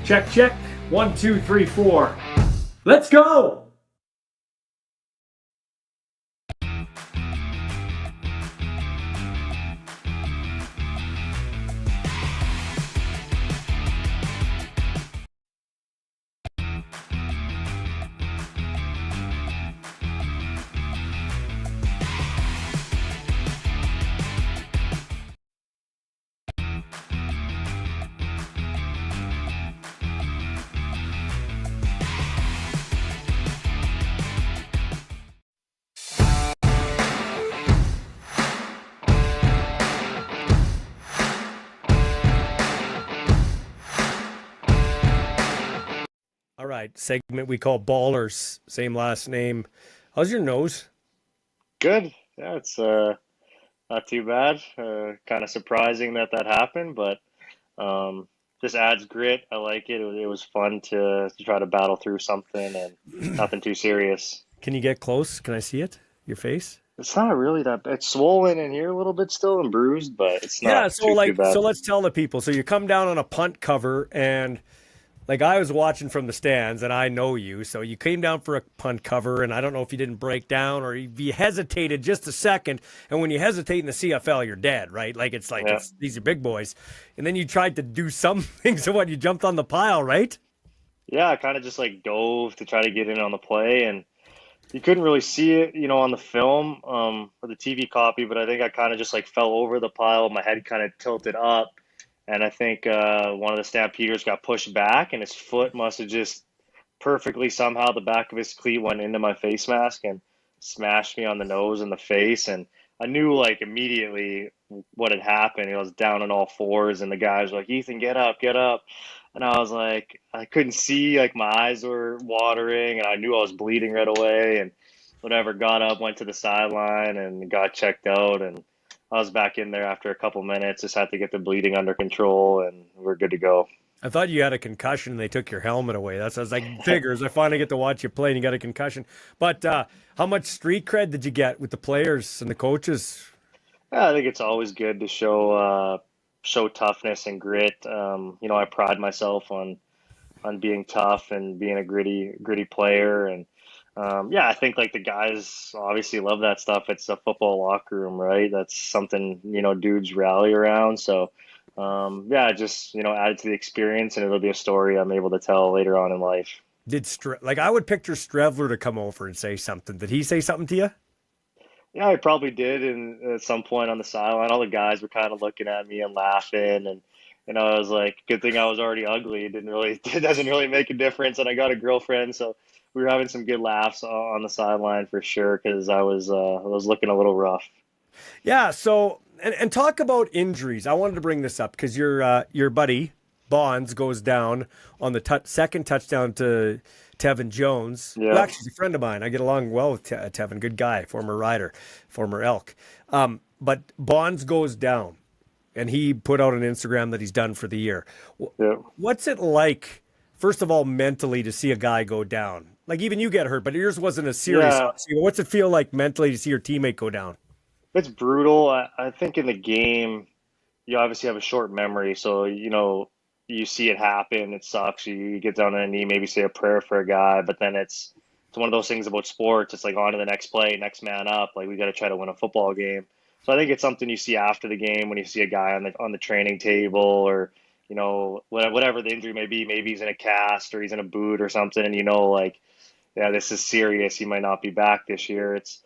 Check, check. 1, 2, 3, 4. Let's go! All right, segment we call Ballers, same last name. How's your nose? Good. Yeah, it's not too bad. Kind of surprising that that happened, but just adds grit. I like it. It was fun to try to battle through something and nothing too serious. Can you get close? Can I see it? Your face? It's not really that bad. It's swollen in here a little bit still and bruised, but it's Yeah, not so too like bad. so let's tell the people. So you come down on a punt cover and like I was watching from the stands and I know you. So you came down for a punt cover and I don't know if you didn't break down or if you hesitated just a second. And when you hesitate in the CFL, you're dead, right? Like Yeah. it's these are big boys. And then you tried to do something. So what, you jumped on the pile, right? Yeah, I kind of just like dove to try to get in on the play and you couldn't really see it, on the film, or the TV copy, but I think I kind of just like fell over the pile. My head kind of tilted up. And I think one of the Stampeders got pushed back, and his foot must have just perfectly somehow the back of his cleat went into my face mask and smashed me on the nose and the face. And I knew like immediately what had happened. I was down on all fours, and the guys were like, "Ethan, get up, get up." And I was like, I couldn't see, like my eyes were watering, and I knew I was bleeding right away. And whatever, got up, went to the sideline, and got checked out. And I was back in there after a couple minutes. Just had to get the bleeding under control, and we're good to go. I thought you had a concussion and they took your helmet away. That's I was like, figures. I finally get to watch you play and you got a concussion. But how much street cred did you get with the players and the coaches? Yeah, I think it's always good to show toughness and grit. I pride myself on being tough and being a gritty player. And yeah, I think like the guys obviously love that stuff. It's a football locker room, right? That's something dudes rally around. So yeah, just add to the experience, and it'll be a story I'm able to tell later on in life. Like I would picture Strevler to come over and say something. Did he say something to you? Yeah, I probably did, and at some point on the sideline, all the guys were kind of looking at me and laughing, and I was like, good thing I was already ugly. It didn't really, it doesn't really make a difference, and I got a girlfriend, so we were having some good laughs on the sideline for sure, because I was looking a little rough. Yeah. So and talk about injuries. I wanted to bring this up because your buddy Bonds goes down on the second touchdown to Tevin Jones, who Yeah, actually is a friend of mine. I get along well with Tevin, good guy, former rider, former elk. But Bonds goes down, and he put out on Instagram that he's done for the year. yeah. What's it like, first of all, mentally to see a guy go down? Like even you get hurt, but yours wasn't a serious. Yeah, What's it feel like mentally to see your teammate go down? it's brutal. I think in the game, you obviously have a short memory, so you see it happen. It sucks. You get down on a knee, maybe say a prayer for a guy, but then it's one of those things about sports. It's like on to the next play, next man up. Like we got to try to win a football game. So I think it's something you see after the game when you see a guy on the training table, or whatever the injury may be. Maybe he's in a cast or he's in a boot or something, and like, yeah, this is serious. He might not be back this year. It's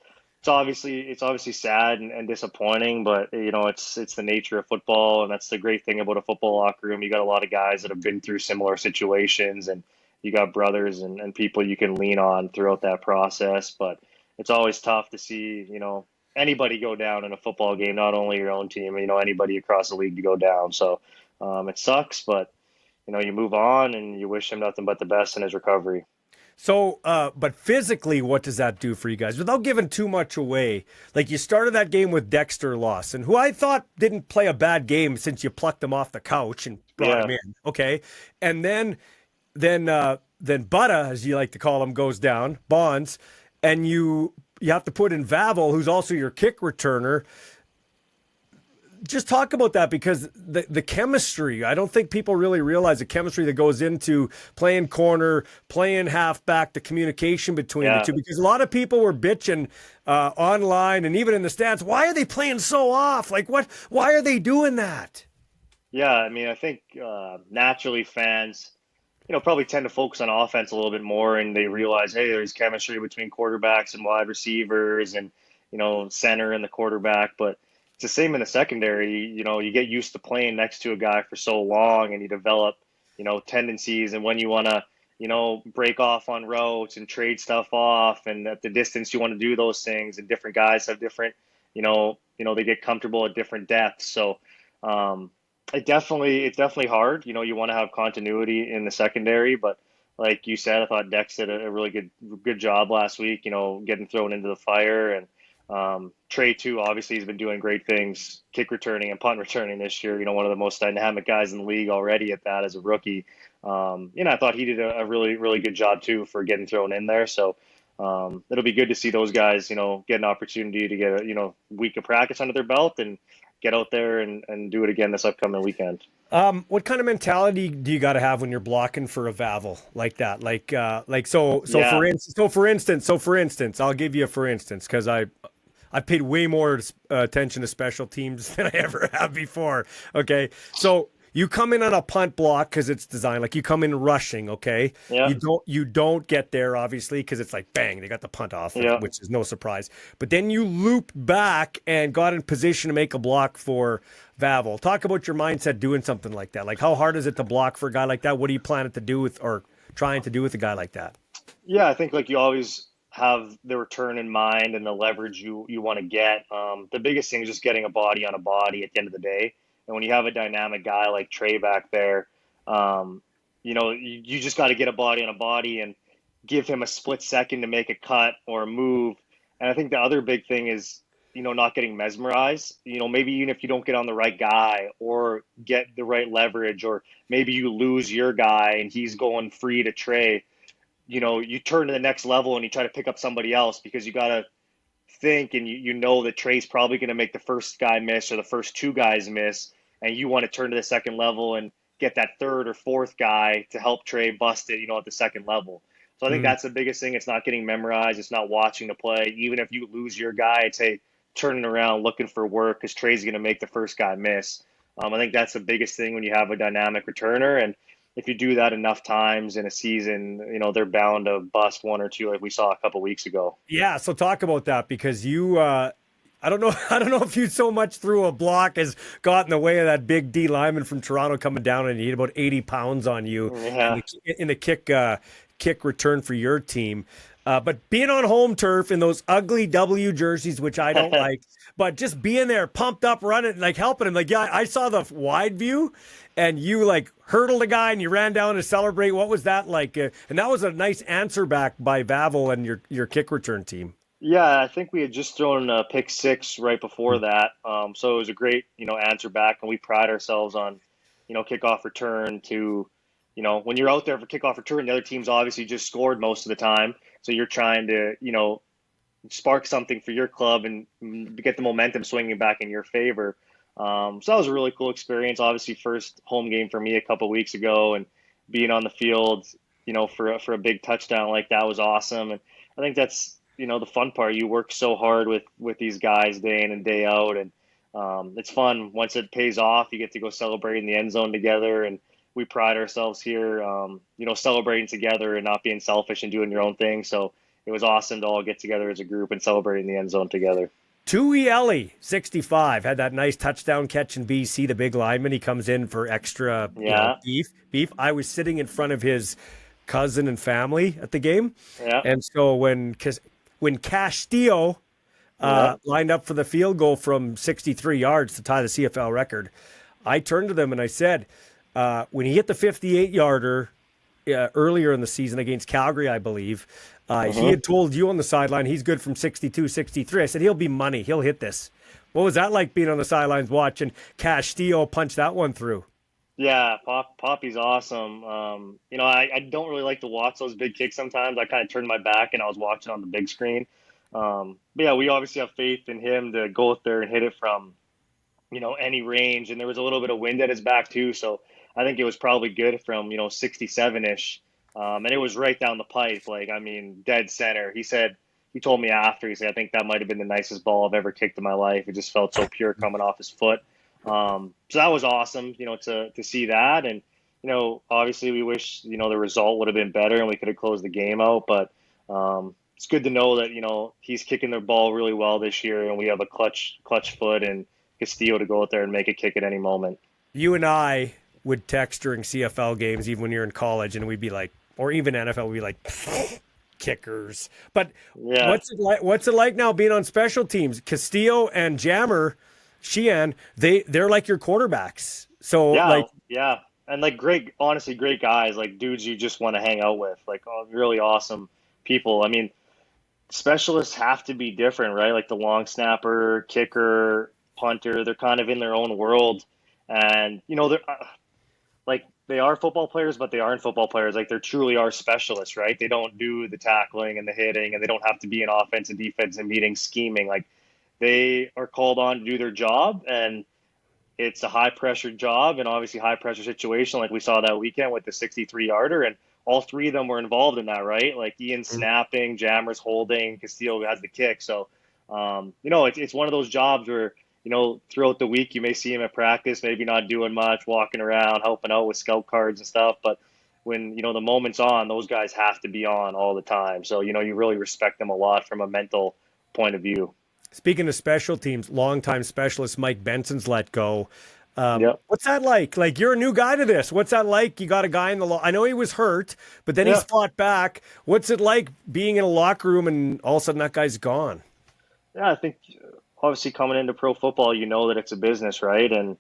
obviously sad and disappointing, but it's the nature of football, and that's the great thing about a football locker room. You got a lot of guys that have been through similar situations, and you got brothers and people you can lean on throughout that process. But it's always tough to see anybody go down in a football game, not only your own team, anybody across the league to go down. So it sucks, but you move on and you wish him nothing but the best in his recovery. So, but physically, what does that do for you guys? Without giving too much away, like you started that game with Dexter Lawson, who I thought didn't play a bad game since you plucked him off the couch and brought Yeah. him in. Okay, and then Butta, as you like to call him, goes down, Bonds, and you have to put in Vavel, who's also your kick returner. just talk about that because the chemistry, I don't think people really realize the chemistry that goes into playing corner, playing halfback, the communication between the Yeah. two. Because a lot of people were bitching online and even in the stands, why are they playing so off? Like, what? Why are they doing that? Yeah, I mean, I think naturally fans, probably tend to focus on offense a little bit more, and they realize, hey, there's chemistry between quarterbacks and wide receivers, and center and the quarterback. But it's the same in the secondary. You get used to playing next to a guy for so long, and you develop, tendencies, and when you want to, break off on routes and trade stuff off, and at the distance you want to do those things, and different guys have different, they get comfortable at different depths. So. It's definitely hard. You want to have continuity in the secondary, but like you said, I thought Dex did a really good job last week. Getting thrown into the fire, and Trey too. Obviously, he's been doing great things, kick returning and punt returning this year. One of the most dynamic guys in the league already at that as a rookie. I thought he did a really good job too for getting thrown in there. So it'll be good to see those guys, get an opportunity to get a week of practice under their belt and get out there and do it again this upcoming weekend. What kind of mentality do you got to have when you're blocking for a Vavel like that? For instance, I'll give you a for instance because I've paid way more attention to special teams than I ever have before. Okay, so you come in on a punt block because it's designed like you come in rushing. Okay, Yeah. You don't get there obviously because it's like bang they got the punt off, Yeah. which is no surprise. But then you looped back and got in position to make a block for Vavel. Talk about your mindset doing something like that. Like how hard is it to block for a guy like that? What are you planning to do with or trying to do with a guy like that? Yeah, I think like you always have the return in mind and the leverage you want to get. The biggest thing is just getting a body on a body at the end of the day. And when you have a dynamic guy like Trey back there, you just got to get a body on a body and give him a split second to make a cut or a move. And I think the other big thing is, not getting mesmerized. Maybe even if you don't get on the right guy or get the right leverage, or maybe you lose your guy and he's going free to Trey, you turn to the next level and you try to pick up somebody else because you got to think and you know that Trey's probably going to make the first guy miss or the first two guys miss, and you want to turn to the second level and get that third or fourth guy to help Trey bust it, at the second level. So I think that's the biggest thing. It's not getting memorized. It's not watching the play. Even if you lose your guy, it's turning around, looking for work because Trey's going to make the first guy miss. I think that's the biggest thing when you have a dynamic returner. And if you do that enough times in a season, they're bound to bust one or two like we saw a couple weeks ago. Yeah, so talk about that because you I don't know if you so much threw a block as got in the way of that big D lineman from Toronto coming down and he hit about 80 pounds on you in the kick return for your team. But being on home turf in those ugly W jerseys, which I don't like, but just being there, pumped up, running, like helping him. Like, yeah, I saw the wide view and you like hurdled a guy and you ran down to celebrate. What was that like? And that was a nice answer back by Vavel and your kick return team. Yeah, I think we had just thrown a pick six right before that. So it was a great, answer back, and we pride ourselves on, kickoff return to, when you're out there for kickoff return, the other team's obviously just scored most of the time. So you're trying to, spark something for your club and get the momentum swinging back in your favor. So that was a really cool experience. Obviously, first home game for me a couple weeks ago, and being on the field, for a big touchdown like that was awesome. And I think that's, the fun part. You work so hard with these guys day in and day out, and it's fun. Once it pays off, you get to go celebrate in the end zone together, and we pride ourselves here, celebrating together and not being selfish and doing your own thing. So it was awesome to all get together as a group and celebrate in the end zone together. Tui Ellie, 65, had that nice touchdown catch in BC, the big lineman. He comes in for extra beef. I was sitting in front of his cousin and family at the game. Yeah. And so when Castillo lined up for the field goal from 63 yards to tie the CFL record, I turned to them and I said, when he hit the 58-yarder earlier in the season against Calgary, I believe, he had told you on the sideline he's good from 62, 63. I said, he'll be money. He'll hit this. What was that like being on the sidelines watching Castillo punch that one through? Yeah, Poppy's awesome. I don't really like to watch those big kicks sometimes. I kind of turned my back and I was watching on the big screen. But yeah, we obviously have faith in him to go out there and hit it from any range, and there was a little bit of wind at his back too. So I think it was probably good from 67 ish, and it was right down the pipe. Like I mean, dead center. He told me after. He said, I think that might have been the nicest ball I've ever kicked in my life. It just felt so pure coming off his foot. So that was awesome, to see that. And obviously we wish the result would have been better and we could have closed the game out. But it's good to know that he's kicking the ball really well this year, and we have a clutch foot and Castillo to go out there and make a kick at any moment. You and I would text during CFL games, even when you're in college, and we'd be like, or even NFL, we'd be like, kickers. But Yeah. What's it like now being on special teams? Castillo and Jammer, Sheehan, they're like your quarterbacks. So Yeah. And like honestly, great guys, like dudes you just want to hang out with, like really awesome people. I mean, specialists have to be different, right? Like the long snapper, kicker, punter, they're kind of in their own world. And, they're like they are football players, but they aren't football players. Like they truly are specialists, right? They don't do the tackling and the hitting, and they don't have to be in offense and defense and meeting scheming. Like they are called on to do their job, and it's a high pressure job and obviously high pressure situation. Like we saw that weekend with the 63-yarder, and all three of them were involved in that, right? Like Ian snapping, Jammers holding, Castillo has the kick. So, it's one of those jobs where, throughout the week, you may see him at practice, maybe not doing much, walking around, helping out with scout cards and stuff. But when, the moment's on, those guys have to be on all the time. So, you really respect them a lot from a mental point of view. Speaking of special teams, longtime specialist Mike Benson's let go. Yep. What's that like? Like, you're a new guy to this. What's that like? You got a guy in the I know he was hurt, but then he's fought back. What's it like being in a locker room and all of a sudden that guy's gone? Yeah, I think obviously coming into pro football, you know that it's a business, right? And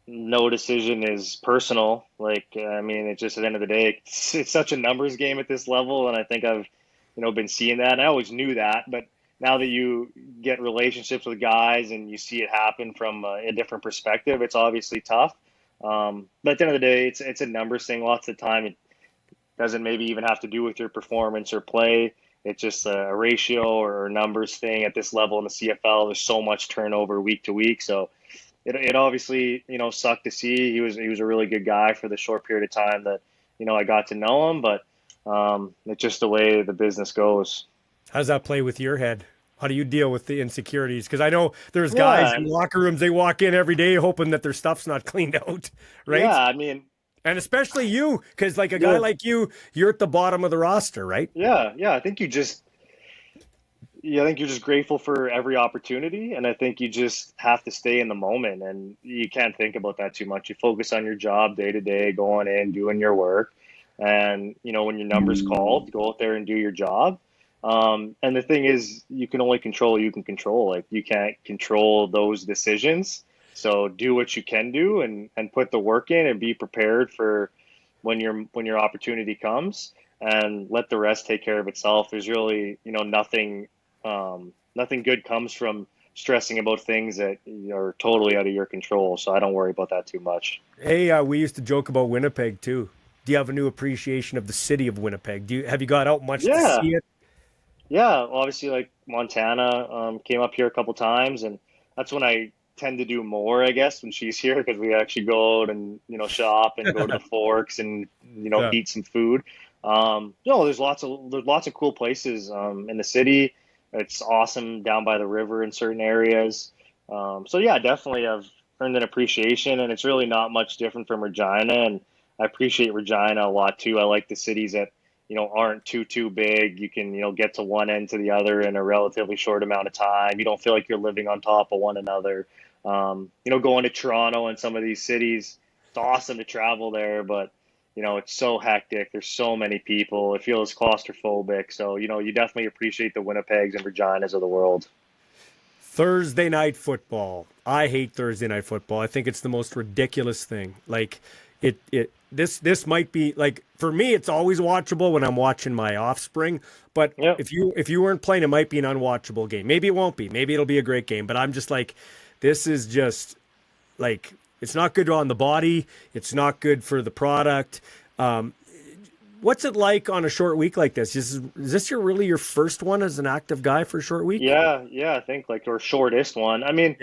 no decision is personal. Like, I mean, it's just at the end of the day, it's such a numbers game at this level. And I think I've, been seeing that. And I always knew that, but now that you get relationships with guys and you see it happen from a different perspective, it's obviously tough. But at the end of the day, it's a numbers thing. Lots of the time, it doesn't maybe even have to do with your performance or play. It's just a ratio or numbers thing at this level in the CFL. There's so much turnover week to week. So it obviously, sucked to see. He was a really good guy for the short period of time that, I got to know him. But it's just the way the business goes. How does that play with your head? How do you deal with the insecurities? Because I know there's guys in locker rooms, they walk in every day hoping that their stuff's not cleaned out, right? Yeah, I mean... And especially you, because like a guy like you, you're at the bottom of the roster, right? Yeah. I think you're just grateful for every opportunity, and I think you just have to stay in the moment, and you can't think about that too much. You focus on your job day to day, going in, doing your work, and when your number's called, go out there and do your job. And the thing is, you can only control what you can control. Like you can't control those decisions. So do what you can do and put the work in and be prepared for when your opportunity comes, and let the rest take care of itself. There's really, nothing good comes from stressing about things that are totally out of your control. So I don't worry about that too much. Hey, we used to joke about Winnipeg too. Do you have a new appreciation of the city of Winnipeg? Have you got out much to see it? Yeah, obviously, like Montana came up here a couple times, and that's when I tend to do more, I guess, when she's here, because we actually go out and shop and go to the Forks and eat some food. There's lots of cool places in the city. It's awesome down by the river in certain areas. So yeah, definitely I've earned an appreciation, and it's really not much different from Regina, and I appreciate Regina a lot too. I like the cities that aren't too big. You can, get to one end to the other in a relatively short amount of time. You don't feel like you're living on top of one another. Going to Toronto and some of these cities, it's awesome to travel there, but, it's so hectic. There's so many people. It feels claustrophobic. So, you definitely appreciate the Winnipegs and Reginas of the world. Thursday night football. I hate Thursday night football. I think it's the most ridiculous thing. Like, this might be, like, for me, it's always watchable when I'm watching my offspring, but if you weren't playing, it might be an unwatchable game. Maybe it won't be. Maybe it'll be a great game, but I'm just like, this is just like, it's not good on the body. It's not good for the product. What's it like on a short week like this? Is this really your first one as an active guy for a short week? Yeah, I think like our shortest one. I mean,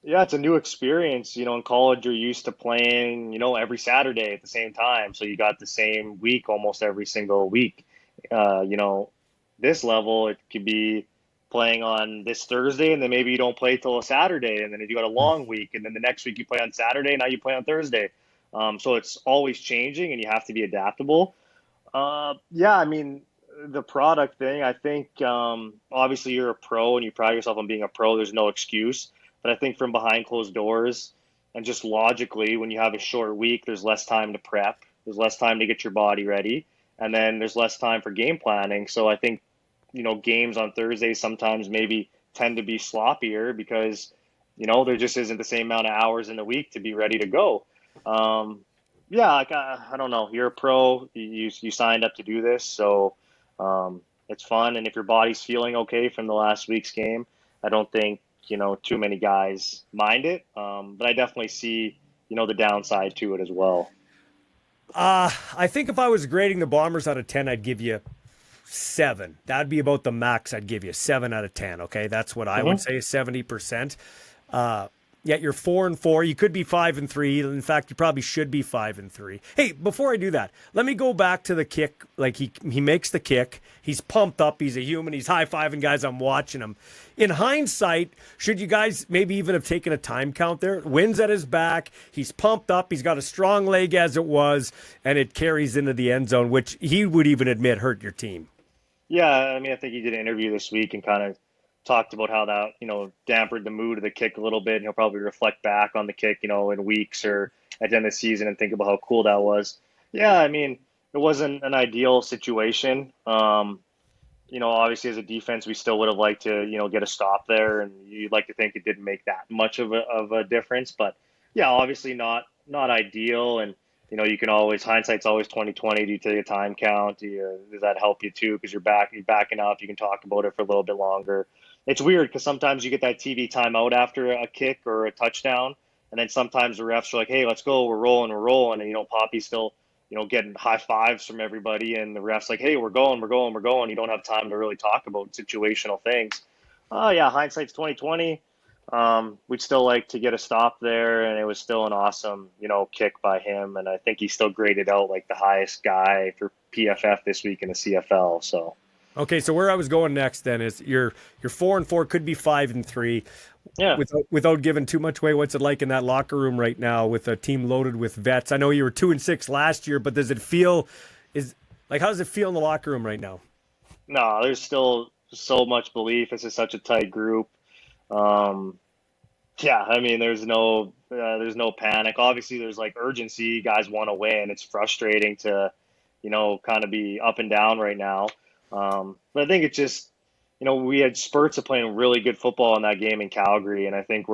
Yeah, it's a new experience. In college, you're used to playing, every Saturday at the same time. So you got the same week almost every single week. This level, it could be playing on this Thursday, and then maybe you don't play till a Saturday, and then you got a long week, and then the next week you play on Saturday, now you play on Thursday. So it's always changing, and you have to be adaptable. Yeah, I mean, the product thing, I think obviously you're a pro and you pride yourself on being a pro, there's no excuse. But I think from behind closed doors and just logically, when you have a short week, there's less time to prep, there's less time to get your body ready, and then there's less time for game planning. So I think, games on Thursdays sometimes maybe tend to be sloppier because, there just isn't the same amount of hours in the week to be ready to go. Um, yeah, like I don't know. You're a pro. You signed up to do this, so it's fun. And if your body's feeling okay from the last week's game, I don't think too many guys mind it. But I definitely see the downside to it as well. I think if I was grading the Bombers out of 10, I'd give you 7. That'd be about the max I'd give you, 7 out of 10. Okay, that's what I would say, 70%. Yet you're 4-4. You could be 5-3. In fact, you probably should be 5-3. Hey, before I do that, let me go back to the kick. Like he makes the kick. He's pumped up. He's a human. He's high-fiving guys. I'm watching him. In hindsight, should you guys maybe even have taken a time count there? Wind's at his back. He's pumped up. He's got a strong leg as it was, and it carries into the end zone, which he would even admit hurt your team. Yeah, I mean, I think he did an interview this week and kind of talked about how that, dampened the mood of the kick a little bit. And he'll probably reflect back on the kick, in weeks or at the end of the season and think about how cool that was. Yeah, I mean, it wasn't an ideal situation. Obviously as a defense, we still would have liked to, get a stop there, and you'd like to think it didn't make that much of a difference. But yeah, obviously not ideal. And you can always, hindsight's always 2020. Do you take a time count? Does that help you too? Because you're backing up. You can talk about it for a little bit longer. It's weird because sometimes you get that TV timeout after a kick or a touchdown, and then sometimes the refs are like, "Hey, let's go. We're rolling," and Poppy's still getting high fives from everybody, and the refs like, "Hey, we're going. You don't have time to really talk about situational things. Oh yeah, hindsight's 2020. We'd still like to get a stop there, and it was still an awesome, kick by him. And I think he still graded out like the highest guy for PFF this week in the CFL. So, okay, so where I was going next then is you're 4-4, could be 5-3. yeah, Without giving too much away, what's it like in that locker room right now with a team loaded with vets? I know you were 2-6 last year, but does it feel how does it feel in the locker room right now? no, there's still so much belief. This is such a tight group. Um, yeah, I mean, there's no panic. Obviously, there's like urgency. Guys want to win. It's frustrating to, kind of be up and down right now. But I think it's just, we had spurts of playing really good football in that game in Calgary, and I think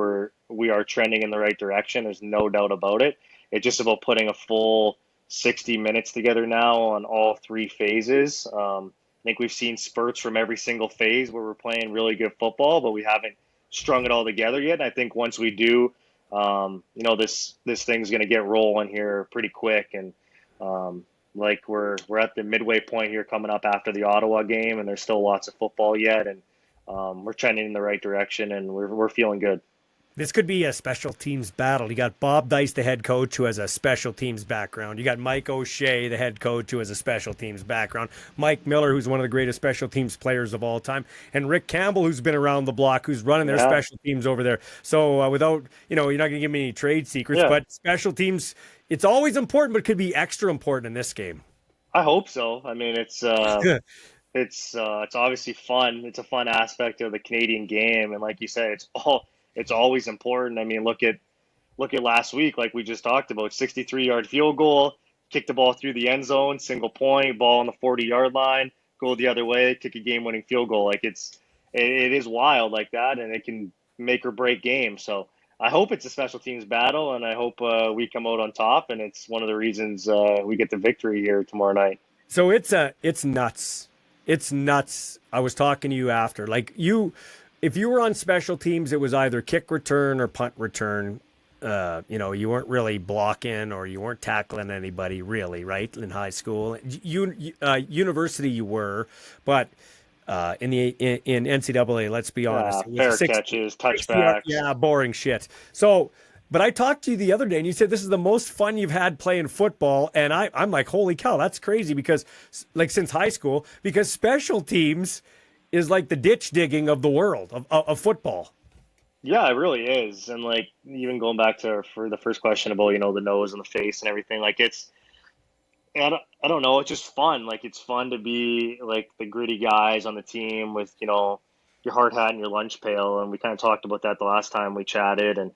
we are trending in the right direction. There's no doubt about it. It's just about putting a full 60 minutes together now on all three phases. I think we've seen spurts from every single phase where we're playing really good football, but we haven't strung it all together yet. And I think once we do, this thing's going to get rolling here pretty quick. And like we're at the midway point here coming up after the Ottawa game, and there's still lots of football yet, and we're trending in the right direction, and we're feeling good. This could be a special teams battle. You got Bob Dice, the head coach, who has a special teams background. You got Mike O'Shea, the head coach, who has a special teams background. Mike Miller, who's one of the greatest special teams players of all time. And Rick Campbell, who's been around the block, who's running their special teams over there. So without, you're not going to give me any trade secrets, but special teams, it's always important, but it could be extra important in this game. I hope so. I mean, it's obviously fun. It's a fun aspect of the Canadian game. And like you said, it's always important. I mean, look at last week, like we just talked about, 63-yard field goal, kick the ball through the end zone, single point, ball on the 40-yard line, go the other way, kick a game-winning field goal. Like it is wild like that, and it can make or break games. So I hope it's a special teams battle, and I hope we come out on top, and it's one of the reasons we get the victory here tomorrow night. So it's nuts. It's nuts. I was talking to you after, if you were on special teams, it was either kick return or punt return. You weren't really blocking or you weren't tackling anybody really, right? In high school, university you were, but in NCAA. Let's be honest, Yeah, it was a fair 60, catches, 60 yard, touchbacks. yeah, boring shit. So, but I talked to you the other day, and you said this is the most fun you've had playing football, and I'm like, holy cow, that's crazy because like since high school, because special teams is like the ditch digging of the world of football. Yeah, it really is. And like even going back to for the first question about, the nose and the face and everything, like I don't know, it's just fun. Like it's fun to be like the gritty guys on the team with, your hard hat and your lunch pail. And we kind of talked about that the last time we chatted. And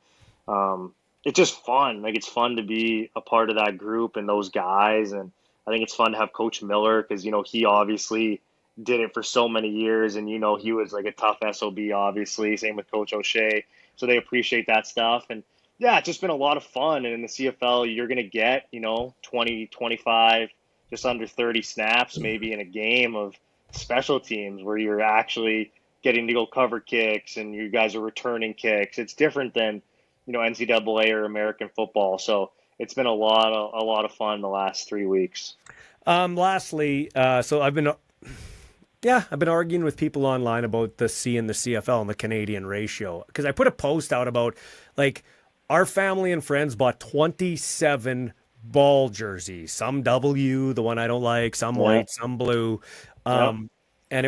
it's just fun. Like it's fun to be a part of that group and those guys. And I think it's fun to have Coach Miller because, he obviously did it for so many years. And, he was like a tough SOB, obviously. Same with Coach O'Shea. So they appreciate that stuff. And yeah, it's just been a lot of fun. And in the CFL, you're going to get, 20, 25, just under 30 snaps maybe in a game of special teams where you're actually getting to go cover kicks and you guys are returning kicks. It's different than, NCAA or American football. So it's been a lot of fun the last 3 weeks. Lastly, so I've been arguing with people online about the C and the CFL and the Canadian ratio because I put a post out about like our family and friends bought 27 ball jerseys, some W, the one I don't like, some Yeah. white, some blue. Yeah. And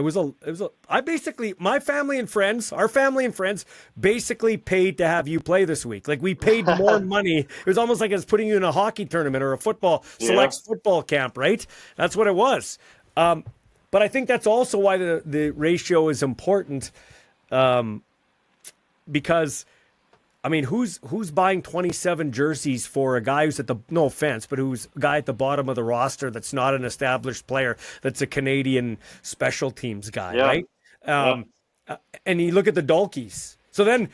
I basically, my family and friends, our family and friends basically paid to have you play this week. Like we paid more money. It was almost like I was putting you in a hockey tournament or a Yeah. select football camp, right? That's what it was. But I think that's also why the ratio is important, because I mean, who's buying 27 jerseys for a guy who's no offense, but who's a guy at the bottom of the roster that's not an established player, that's a Canadian special teams guy, Yeah. right? Yeah. And you look at the Dalkies. So then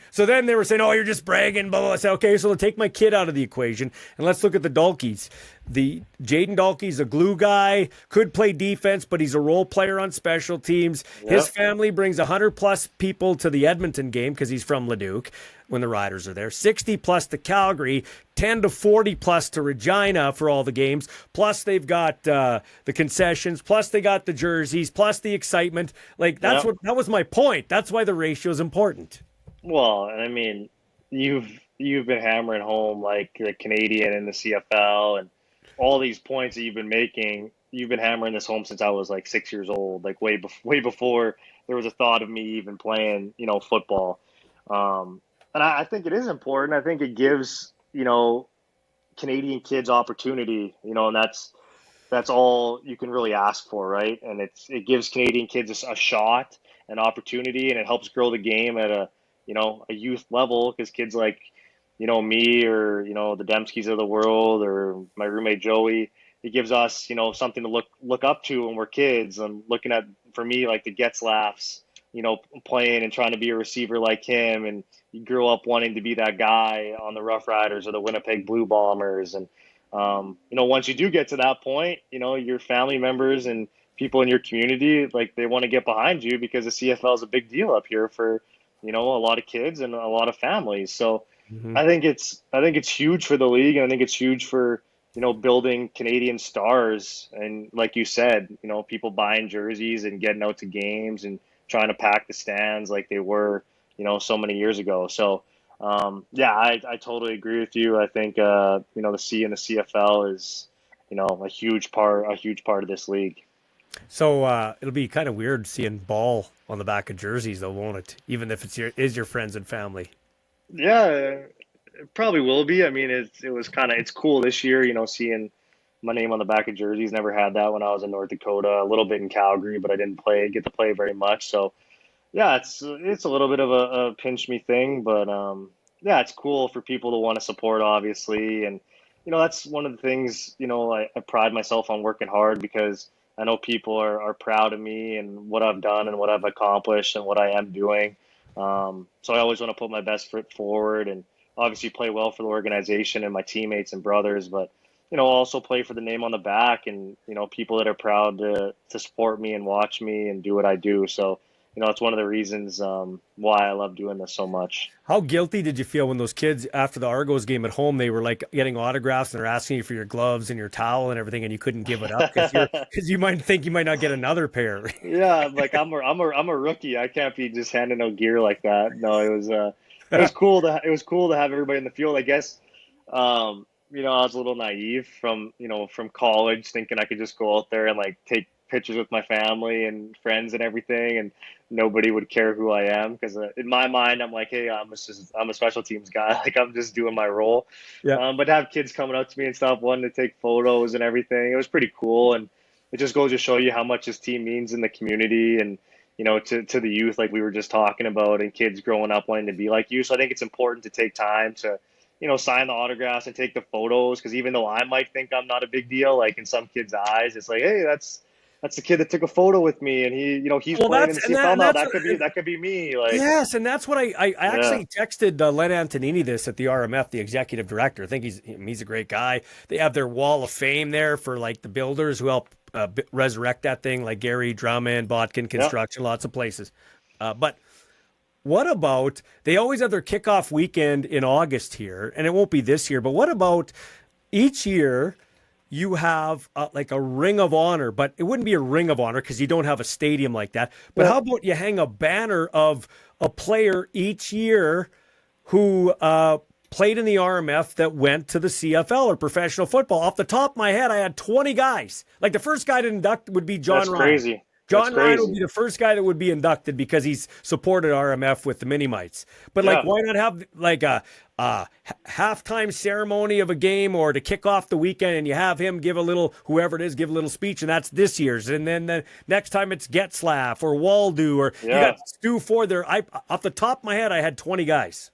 they were saying, "Oh, you're just bragging." Blah blah. I said, "Okay, so let's take my kid out of the equation and let's look at the Dalkies. The Jaden Dalkey's a glue guy, could play defense, but he's a role player on special teams. His Yep. family brings 100+ people to the Edmonton game because he's from Leduc when the Riders are there. 60+ to Calgary, 10 to 40+ to Regina for all the games. Plus they've got the concessions. Plus they got the jerseys. Plus the excitement. Like Yep. that was my point. That's why the ratio is important." Well, and I mean, you've been hammering home like the Canadian and the CFL and all these points that you've been making. You've been hammering this home since I was like 6 years old, like way before there was a thought of me even playing, football. And I think it is important. I think it gives, Canadian kids opportunity, and that's all you can really ask for, right? And it gives Canadian kids a shot, an opportunity, and it helps grow the game at a youth level because kids like, me or, the Dembskis of the world or my roommate Joey, it gives us, something to look up to when we're kids. I'm looking at, for me, like the Getzlaffs, playing and trying to be a receiver like him. And you grew up wanting to be that guy on the Rough Riders or the Winnipeg Blue Bombers. And, once you do get to that point, your family members and people in your community, like they want to get behind you because the CFL is a big deal up here for, a lot of kids and a lot of families. So Mhm. I think it's huge for the league, and I think it's huge for, building Canadian stars. And like you said, people buying jerseys and getting out to games and trying to pack the stands like they were, so many years ago. So yeah, I totally agree with you. I think the C and the CFL is, a huge part of this league. So it'll be kind of weird seeing ball on the back of jerseys, though, won't it? Even if is your friends and family. Yeah, it probably will be. I mean, it's cool this year, seeing my name on the back of jerseys. Never had that when I was in North Dakota, a little bit in Calgary, but I didn't get to play very much. So yeah, it's a little bit of a pinch me thing, but yeah, it's cool for people to want to support, obviously, and that's one of the things. I pride myself on working hard because I know people are proud of me and what I've done and what I've accomplished and what I am doing. So I always want to put my best foot forward and obviously play well for the organization and my teammates and brothers, but also play for the name on the back and people that are proud to support me and watch me and do what I do. So it's one of the reasons why I love doing this so much. How guilty did you feel when those kids, after the Argos game at home, they were like getting autographs and they're asking you for your gloves and your towel and everything, and you couldn't give it up because you might think you might not get another pair? Yeah, like I'm a rookie. I can't be just handing out gear like that. No, it was cool to have everybody in the field. I guess I was a little naive from college, thinking I could just go out there and like take pictures with my family and friends and everything, and nobody would care who I am because in my mind I'm like, hey, I'm a special teams guy. Like I'm just doing my role. Yeah. But to have kids coming up to me and stuff, wanting to take photos and everything, it was pretty cool, and it just goes to show you how much this team means in the community and to the youth, like we were just talking about, and kids growing up wanting to be like you. So I think it's important to take time to sign the autographs and take the photos, because even though I might think I'm not a big deal, like in some kids' eyes, it's like, hey, that's the kid that took a photo with me, and he's playing in the CFL now. That could be me. Like, yes, and that's what I actually texted Len Antonini this at the RMF, the executive director. I think he's a great guy. They have their wall of fame there for like the builders who helped resurrect that thing, like Gary Drummond, Botkin Construction, lots of places. But what about, they always have their kickoff weekend in August here, and it won't be this year, but what about each year you have like a ring of honor, but it wouldn't be a ring of honor because you don't have a stadium like that. But how about you hang a banner of a player each year who played in the RMF that went to the CFL or professional football? Off the top of my head, I had 20 guys. Like the first guy to induct would be John Ryan. That's crazy. John Ryan would be the first guy that would be inducted because he's supported RMF with the Mini-Mites. But like, why not have like a halftime ceremony of a game or to kick off the weekend, and you have him give a little, whoever it is, give a little speech, and that's this year's. And then the next time it's Getzlaff or Waldo or you got Stu Ford there. Off the top of my head, I had 20 guys.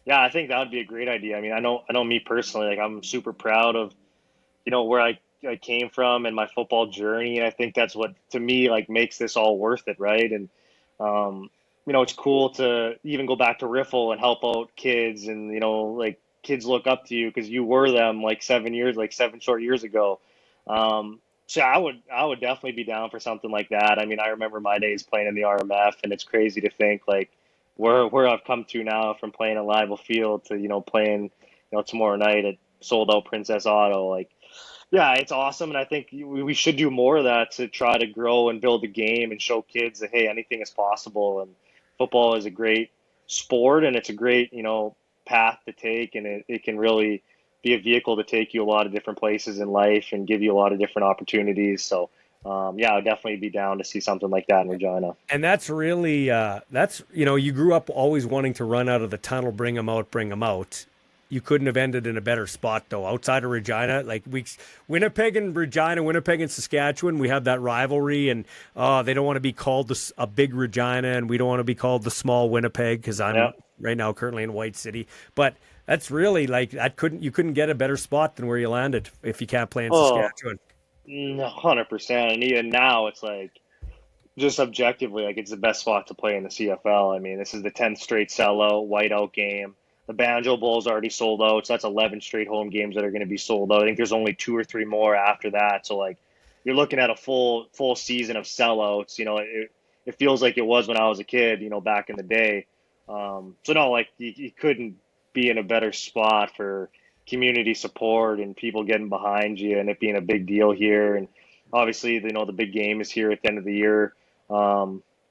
Yeah, I think that would be a great idea. I mean, I know me personally, like I'm super proud of, where I came from and my football journey. And I think that's what, to me, like makes this all worth it. Right. And, it's cool to even go back to Riffle and help out kids, and, like kids look up to you because you were them like 7 short years ago. So I would definitely be down for something like that. I mean, I remember my days playing in the RMF, and it's crazy to think like where I've come to now, from playing at Live Field to, playing, tomorrow night at sold out Princess Auto. Like, yeah, it's awesome. And I think we should do more of that to try to grow and build the game and show kids that, hey, anything is possible. And football is a great sport, and it's a great, path to take. And it can really be a vehicle to take you a lot of different places in life and give you a lot of different opportunities. So, yeah, I'd definitely be down to see something like that in Regina. And that's really, you grew up always wanting to run out of the tunnel, bring them out. You couldn't have ended in a better spot, though. Outside of Regina, like Winnipeg and Regina, Winnipeg and Saskatchewan, we have that rivalry, and they don't want to be called a big Regina, and we don't want to be called the small Winnipeg because I'm right now currently in White City. But that's really like you couldn't get a better spot than where you landed if you can't play in Saskatchewan. 100%. And even now, it's like, just objectively, like it's the best spot to play in the CFL. I mean, this is the 10th straight sellout, whiteout game. The Banjo Bowl's already sold out, so that's 11 straight home games that are going to be sold out. I think there's only 2 or 3 more after that. So, like, you're looking at a full season of sellouts. It feels like it was when I was a kid, back in the day. So, no, like, you couldn't be in a better spot for community support and people getting behind you and it being a big deal here. And obviously, the big game is here at the end of the year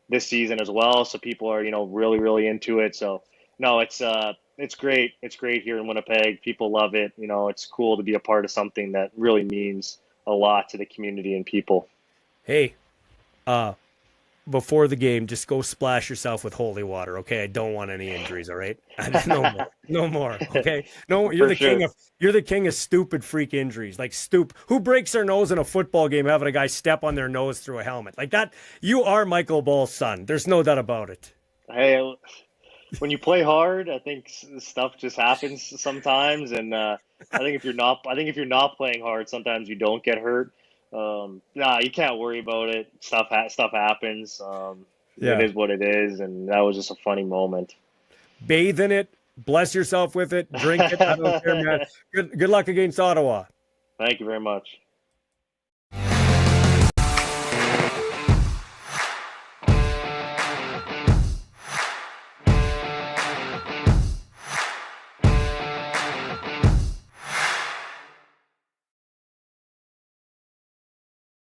this season as well. So people are, really, really into it. So, no, it's great. It's great here in Winnipeg. People love it. It's cool to be a part of something that really means a lot to the community and people. Hey, before the game, just go splash yourself with holy water, okay? I don't want any injuries, all right? No more, okay? No, you're the king of stupid freak injuries. Like who breaks their nose in a football game having a guy step on their nose through a helmet? Like that, you are Michael Ball's son. There's no doubt about it. Hey, when you play hard, I think stuff just happens sometimes, and I think if you're not playing hard, sometimes you don't get hurt. You can't worry about it. Stuff happens. It is what it is, and that was just a funny moment. Bathe in it, bless yourself with it, drink it. I don't care, man. Good luck against Ottawa. Thank you very much.